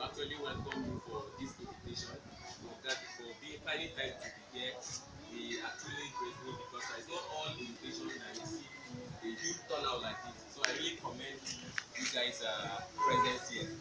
actually welcome you for this invitation. For being finding time to be here. We are truly grateful because it's not all invitations that we see a huge turnout like this. So I really commend you guys' presence here.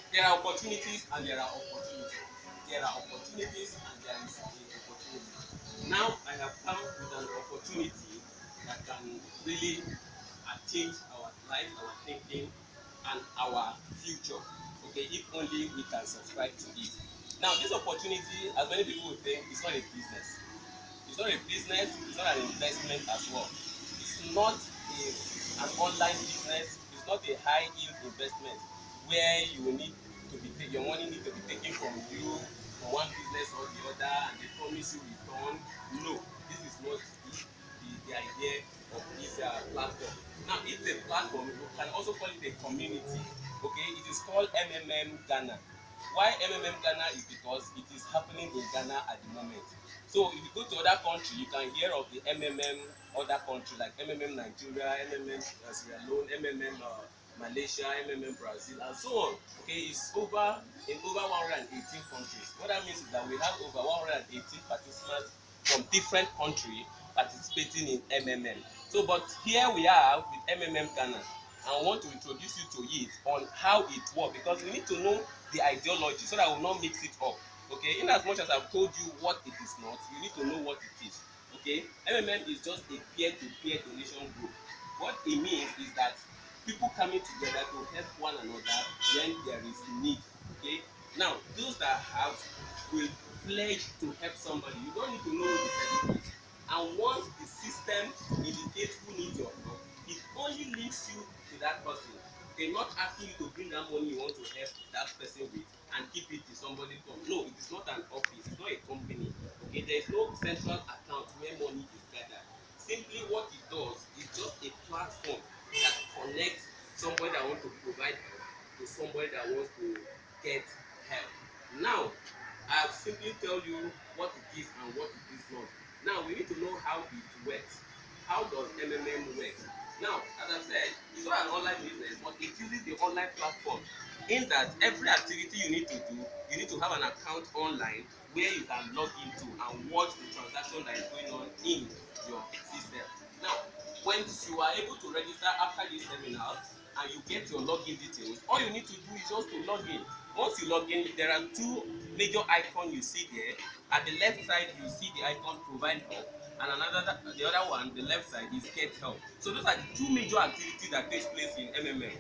There are opportunities and there are opportunities. There are opportunities and there is an opportunity. Now I have come with an opportunity that can really change our life, our thinking, and our future. Okay, if only we can subscribe to it. Now, this opportunity, as many people would think, is not a business. It's not a business, it's not an investment as well. It's not an online business, it's not a high yield investment where you will need to be your money need to be taken from you for one business or the other and they promise you return. No, this is not the idea of this platform. Now, it's a platform, you can also call it a community. Okay, it is called MMM Ghana. Why MMM Ghana is because it is happening in Ghana at the moment. So if you go to other country, you can hear of the MMM other country like MMM Nigeria, MMM Sierra Leone, MMM Malaysia, MMM Brazil, and so on. Okay, it's in over 118 countries. What that means is that we have over 118 participants from different countries participating in MMM. So, but here we are with MMM Ghana. I want to introduce you to it on how it works because we need to know the ideology so that we will not mix it up. Okay, in as much as I've told you what it is not, you need to know what it is. Okay, MMM is just a peer-to-peer donation group. What it means is that people coming together to help one another when there is need. Okay, now those that have will pledge to help somebody. You don't need to know who the person is. And once the system indicates who needs your help, it only links you to that person. They're not asking you to bring that money you want to help that person with and keep it till somebody come. No, it is not an office, it's not a company. Okay, there is no central account where money is gathered. Simply what it does is just a platform that connects somebody that wants to provide help to somebody that wants to get help. Now, I'll simply tell you what it is and what it is not. Now, we need to know how it works. How does MMM work? Now, as I've said, it's not an online business, but it uses the online platform. In that, every activity you need to do, you need to have an account online where you can log into and watch the transaction that is going on in your system. Now, once you are able to register after this seminar and you get your login details, all you need to do is just to log in. Once you log in, there are two major icons you see there. At the left side, you see the icon provide help, and the other one, the left side, is get help. So those are the two major activities that takes place in MMM.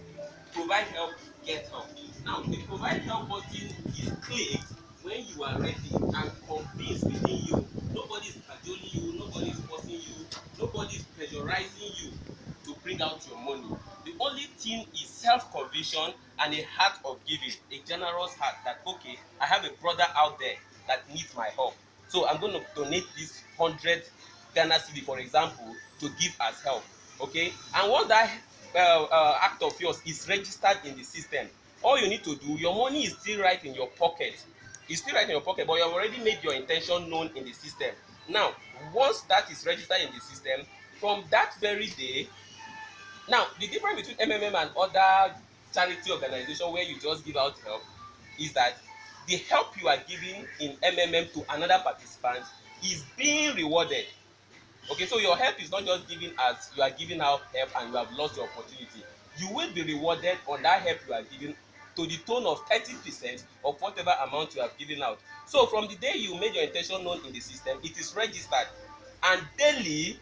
Provide help, get help. Now, the provide help button is clicked when you are ready and convinced within you. Nobody is cajoling you, nobody is forcing you, nobody is pressurizing you to bring out your money. The only thing is self-conviction and a heart of giving, a generous heart that, okay, I have a brother out there that needs my help. So I'm going to donate this 100 Ghana cedi, for example, to give as help. Okay? And once that act of yours is registered in the system, all you need to do, your money is still right in your pocket. It's still right in your pocket, but you have already made your intention known in the system. Now, once that is registered in the system, from that very day, now the difference between MMM and other charity organization where you just give out help is that the help you are giving in MMM to another participant is being rewarded. Okay, so your help is not just given as you are giving out help and you have lost your opportunity. You will be rewarded on that help you are giving to the tone of 30% of whatever amount you have given out. So from the day you made your intention known in the system, it is registered, and daily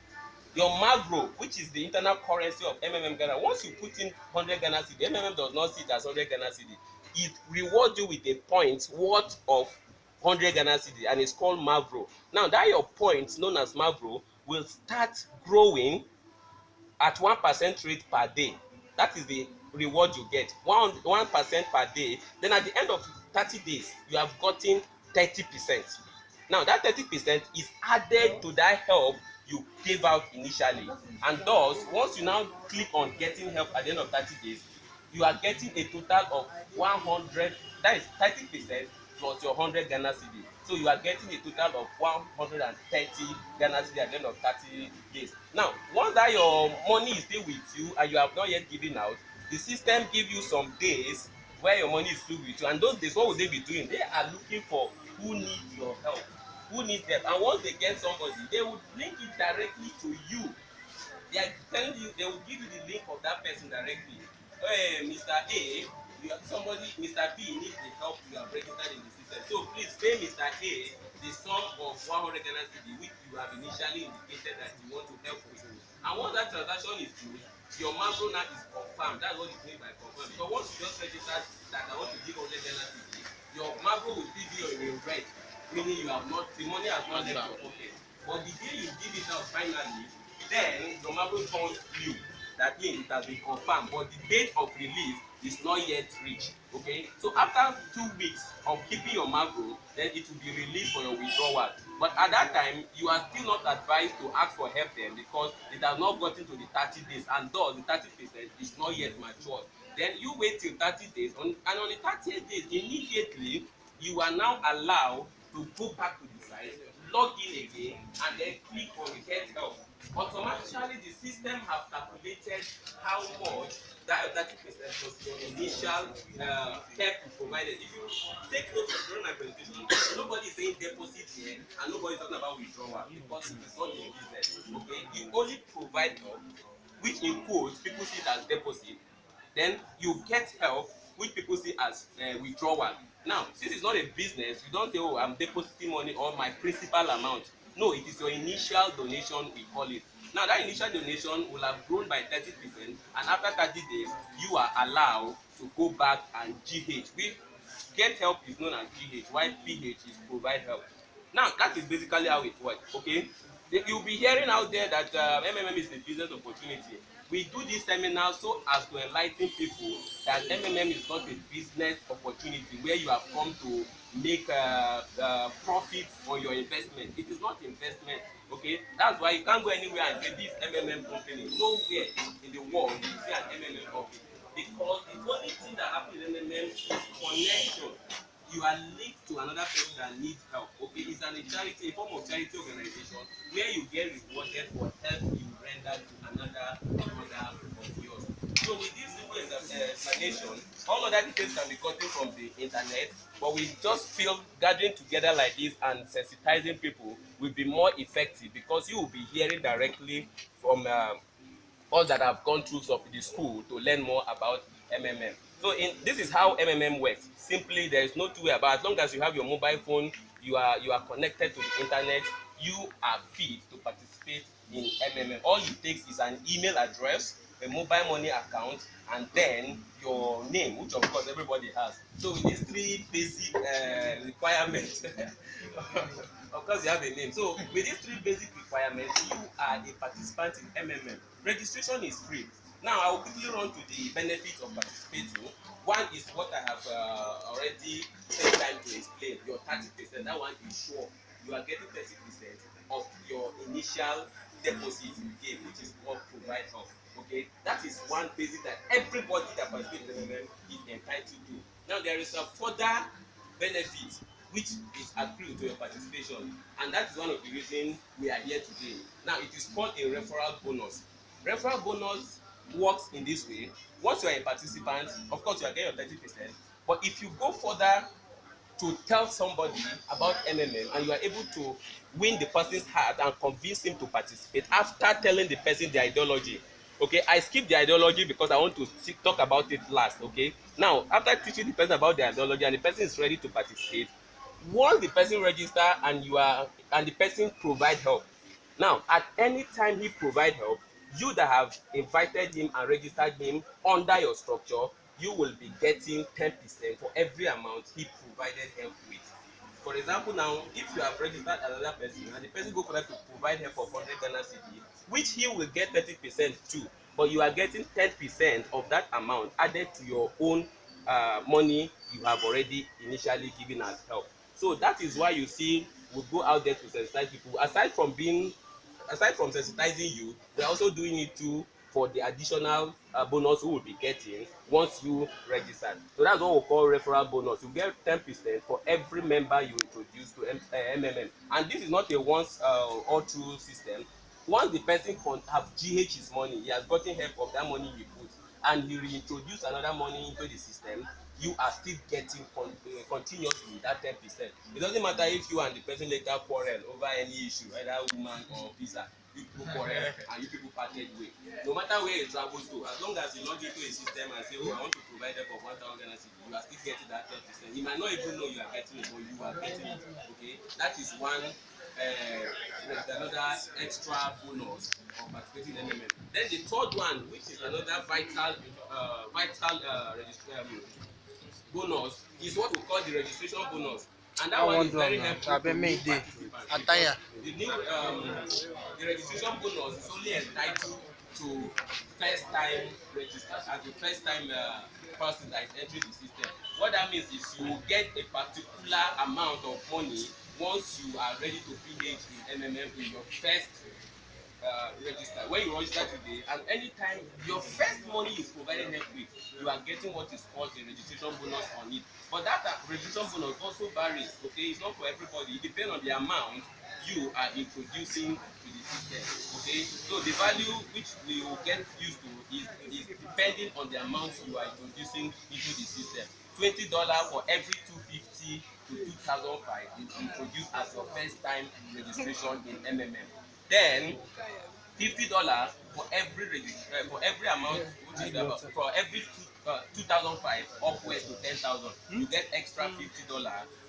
your magro, which is the internal currency of MMM Ghana, once you put in 100 Ghana cedi, MMM does not see it as 100 Ghana cedi. It rewards you with a point worth of 100 Ghana cedi, and it's called magro. Now that your points known as magro will start growing at 1% rate per day. That is the reward you get, 1% per day. Then at the end of 30 days, you have gotten 30%. Now that 30% is added to that help you gave out initially, and thus once you now click on getting help at the end of 30 days, you are getting a total of 100, that is 30% plus your 100 Ghana cedi. So you are getting a total of 130 Ghana cedi at the end of 30 days. Now, once that your money is still with you and you have not yet given out, the system give you some days where your money is filled with you. And those days, what would they be doing? They are looking for who needs your help, who needs them. And once they get somebody, they will link it directly to you. They are telling you, they will give you the link of that person directly. Hey, Mr. A, somebody, Mr. B needs the help you have registered in the system. So please pay Mr. A the sum of 100 Ghana cedi which you have initially indicated that you want to help with. And once that transaction is through, your macro now is confirmed. That's what it means by confirmed. Because once you just register that I want to give 100 Ghana cedi, your macro will still be in red, meaning you have not, the money has not left your pocket. But the day you give it out finally, then your macro turns blue. That means it has been confirmed, but the date of release is not yet reached. Okay, so after 2 weeks of keeping your macro, then it will be released for your withdrawal. But at that time, you are still not advised to ask for help then, because it has not gotten to the 30 days, and thus the 30% is not yet matured. Then you wait till 30 days, and on the 30th days, immediately you are now allowed to go back to the site, log in again, and then click on get help. Automatically the system have calculated how much that 30% was your initial help you provided. If you take note of during my presentation, nobody is saying deposit here and nobody is talking about withdrawal, because it is not your business. Okay, you only provide help, which in quotes people see it as deposit. Then you get help, which people see as withdrawal. Now, since it's not a business, you don't say, oh, I'm depositing money or my principal amount. No, it is your initial donation, we call it. Now, that initial donation will have grown by 30%, and after 30 days, you are allowed to go back and GH. We get help is known as GH, while PH is provide help. Now, that is basically how it works, okay? You'll be hearing out there that MMM is a business opportunity. We do this seminar so as to enlighten people that MMM is not a business opportunity where you have come to make profits on your investment. It is not investment, okay? That's why you can't go anywhere and say this MMM company. Nowhere in the world you see an MMM company, because the only thing that happens in MMM is connection. You are linked to another person that needs help. Okay, it's a charity, a form of charity organization where you get rewarded for help you render to another of yours. So with this simple explanation, all other details can be gotten from the internet, but we just feel gathering together like this and sensitizing people will be more effective, because you will be hearing directly from us that have gone through some the school to learn more about MMM. So this is how MMM works. Simply, there is no two way about it. As long as you have your mobile phone, you are connected to the internet, you are fit to participate in MMM. All it takes is an email address, a mobile money account, and then your name, which of course everybody has. So with these three basic requirements, of course you have a name. So with these three basic requirements, you are a participant in MMM. Registration is free. Now I will quickly run to the benefits of participating. One is what I have already taken time to explain. Your 30%, that one is sure. You are getting 30% of your initial deposit you gave, which is what provide help. Okay, that is one basic that everybody that participates in MMM is entitled to. Now there is a further benefit which is accrued to your participation, and that is one of the reasons we are here today. Now it is called a referral bonus. Referral bonus works in this way. Once you are a participant, of course you are getting your 30%, but if you go further to tell somebody about MMM and you are able to win the person's heart and convince him to participate after telling the person the ideology. Okay, I skip the ideology because I want to talk about it last. Okay, now after teaching the person about the ideology and the person is ready to participate, once the person register and the person provide help, now at any time he provide help, you that have invited him and registered him under your structure, you will be getting 10% for every amount he provided help with. For example, now if you have registered another person and the person go for that to provide help of 100 Ghana cedi, which he will get 30% too, but you are getting 10% of that amount added to your own money you have already initially given as help. So that is why you see we go out there to sensitize people. Aside from sensitizing you, we are also doing it too for the additional bonus we will be getting once you register. So that's what we call referral bonus. You get 10% for every member you introduce to MMM, and this is not a once all through system. Once the person have GH his money, he has gotten help of that money he put. and he reintroduce another money into the system, you are still getting continuously that 10%. It doesn't matter if you and the person later quarrel over any issue, either woman or visa. You people quarrel and you people parted way. No matter where you travel to, as long as you log into a system and say, oh, I want to provide them for 1,000 Ghana cedi, you are still getting that 10%. You might not even know you are getting it, but you are getting it. Okay, that is one. Another extra bonus of participating in MMM. Then the third one, which is another bonus, is what we call the registration bonus, and that one is very helpful to new participants because the new the registration bonus is only entitled to first time register as the first time person that is entering the system. What that means is you will get a particular amount of money once you are ready to PH in MMM in your first register. When you register today, and anytime your first money you provided help with, you are getting what is called a registration bonus on it. But that registration bonus also varies. Okay, it's not for everybody. It depends on the amount you are introducing to the system. Okay, so the value which we will get used to is depending on the amount you are introducing into the system. $20 for every 250 to 2005 is introduced as your first time registration in MMM. Then $50 for every amount which is about for every 2005 upwards to 10,000, you get extra $50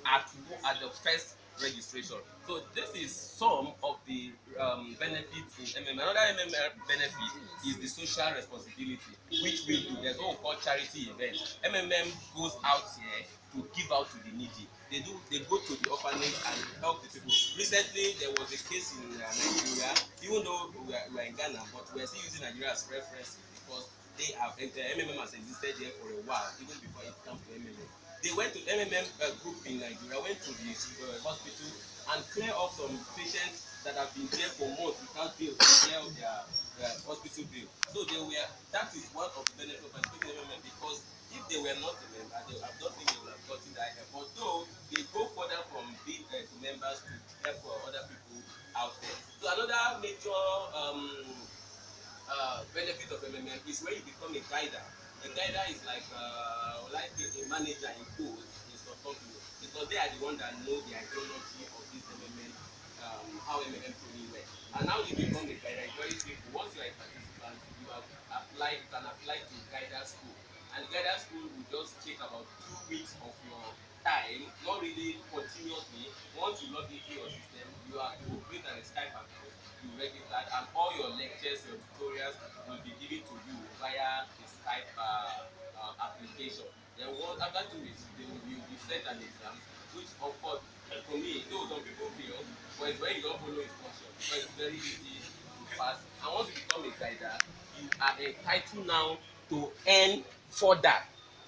at the first registration. So this is some of the benefits in MMM. Another MMM benefit is the social responsibility, which we do. There's what we call charity events. MMM goes out here to give out to the needy. They go to the orphanage and help the people. Recently there was a case in Nigeria, even though we are in Ghana, but we are still using Nigeria as reference because MMM has existed there for a while, even before it comes to MMM. They went to MMM group in Nigeria, went to the hospital and clear up some patients that have been there for months without bills to clear up their hospital bill. So that is one of the benefits of participating in MMM, because if they were not a member, I don't think they would have gotten that help. Although they go further from being to members to help other people out there. So another major benefit of MMM is when you become a guider. A guider is like a manager in code in some company, because they are the one that know the ideology of this MMM, how MMM truly works. And now you become a guider. It's very simple. Once you are a participant, you can apply to guider school. And guider school will just take about 2 weeks of your time, not really continuously. Once you log into your system, you will create an Skype account, you register, and all your lectures, your tutorials will be given to you via the Skype application. Then after 2 weeks, you will be set an exam, which of course, for me, though some people feel, but it's when you don't follow instructions, because it's very easy to pass. And once you become a guider, you are entitled now to earn further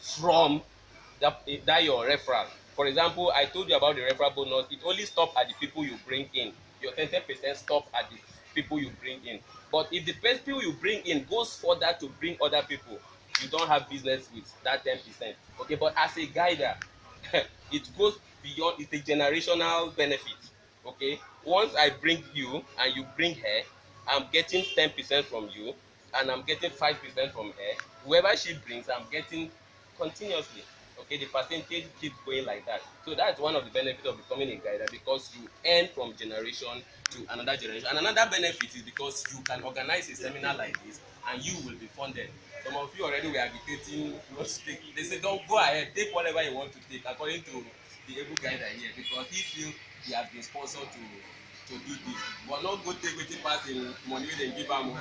from that your referral. For example, I told you about the referral bonus. It only stop at the people you bring in. Your 10% stop at the people you bring in. But if the people you bring in goes further to bring other people, you don't have business with that 10%. Okay, but as a guider, it goes beyond. It's a generational benefit. Okay, once I bring you and you bring her, I'm getting 10% from you, and I'm getting 5% from her. Whoever she brings, I'm getting continuously. Okay, the percentage keeps going like that. So that's one of the benefits of becoming a guider, because you earn from generation to another generation. And another benefit is because you can organize a seminar like this and you will be funded. Some of you already were agitating, you want to take. They say don't go ahead, take whatever you want to take according to the able guider here, because he feels he has been sponsored to do this, but not go take wetin pass im money wey dem give am.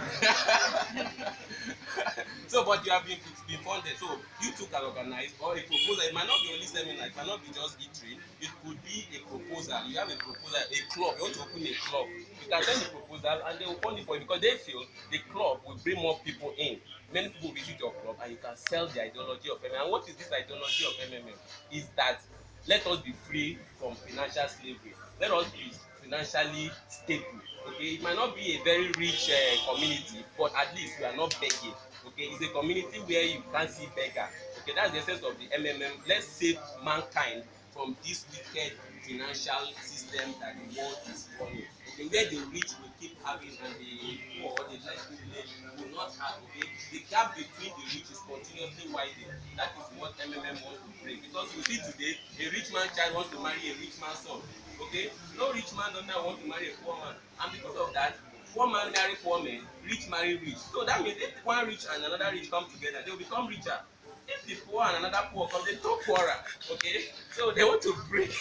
So but you have been funded, so you too can organize or a proposal. It might not be only seminar, it might not be just eatery, it could be a proposal. You have a proposal, a club, you want to open a club, you can send the proposal and they will fund it for you, because they feel the club will bring more people in. Many people visit your club and you can sell the ideology of MMM. And what is this ideology of MMM? Is that let us be free from financial slavery. Let us be financially stable. Okay, it might not be a very rich community, but at least we are not begging. Okay, it's a community where you can't see beggar. Okay, that's the essence of the MMM. Let's save mankind from this wicked financial system that the world is running. The way the rich will keep having and the poor, the less privileged, will not have. Okay, the gap between the rich is continuously widening. That is what MMM wants to break. Because you see today, a rich man child wants to marry a rich man's son. Okay, no rich man daughter wants to marry a poor man, and because of that, poor man marry poor men, rich marry rich. So that means if one rich and another rich come together, they will become richer. If the poor and another poor come, they become poorer. Okay, so they want to break.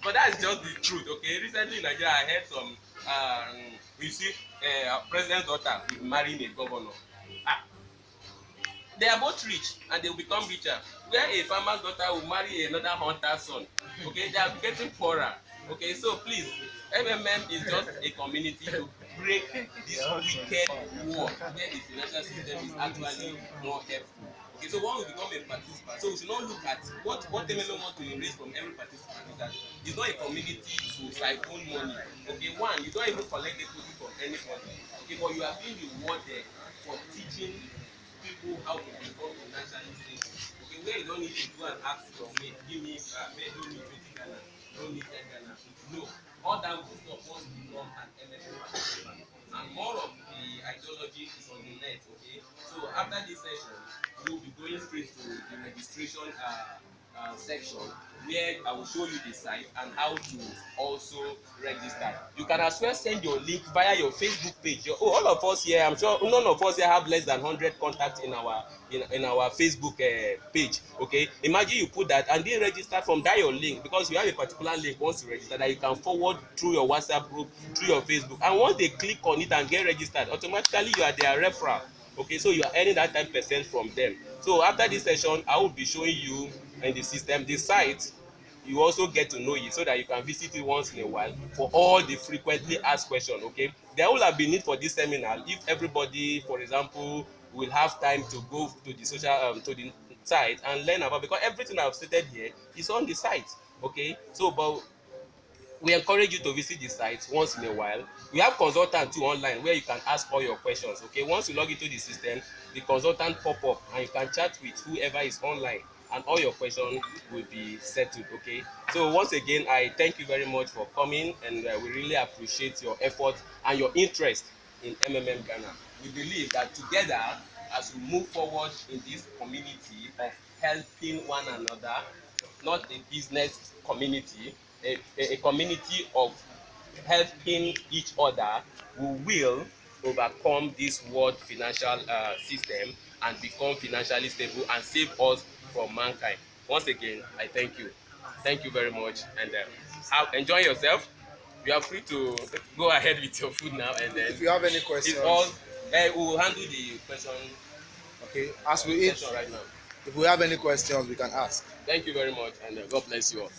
But that's just the truth. Okay, recently in Nigeria, I heard some. You see, president's daughter marrying a governor. Ah, they are both rich and they will become richer. Where a farmer's daughter will marry another hunter's son. Okay, they are getting poorer. Okay, so please, MMM is just a community to break this wicked war where the financial system is actually more helpful. Okay, so one will become a participant. So we should not look at what MMM wants to erase from every participant is that it's not a community to siphon money. Okay, one, you don't even collect deposit from anybody. Okay, but you are being rewarded for teaching people how to become financially stable. Okay, where you don't need to go and ask your mate, give me, mate, don't need 20 Ghana, don't need 10 Ghana. No, all that will stop once you become an MMM participant. And more of the ideology is on the net. Okay, so after this session, we will be going straight to the registration section where I will show you the site and how to also register. You can as well send your link via your Facebook page. All of us here, I'm sure none of us here have less than 100 contacts in our Facebook page. Okay, imagine you put that and then register from that your link, because you have a particular link once you register that you can forward through your WhatsApp group, through your Facebook, and once they click on it and get registered, automatically you are their referral. Okay, so you are earning that 10% from them. So after this session, I will be showing you in the system the site. You also get to know it so that you can visit it once in a while for all the frequently asked questions. Okay, there will have been need for this seminar if everybody, for example, will have time to go to the to the site and learn about, because everything I've stated here is on the site. Okay, so but we encourage you to visit the site once in a while. We have consultant too online where you can ask all your questions. Okay, once you log into the system, the consultant pop up and you can chat with whoever is online and all your questions will be settled. Okay, so once again, I thank you very much for coming, and we really appreciate your effort and your interest in MMM Ghana. We believe that together, as we move forward in this community of helping one another, not a business community, a community of helping each other, we will overcome this world financial system and become financially stable and save us from mankind. Once again, I thank you. Thank you very much, and enjoy yourself. You are free to go ahead with your food now, and then if you have any questions, it's all, we will handle the question. Okay, as we eat right now. If we have any questions, we can ask. Thank you very much, and God bless you all.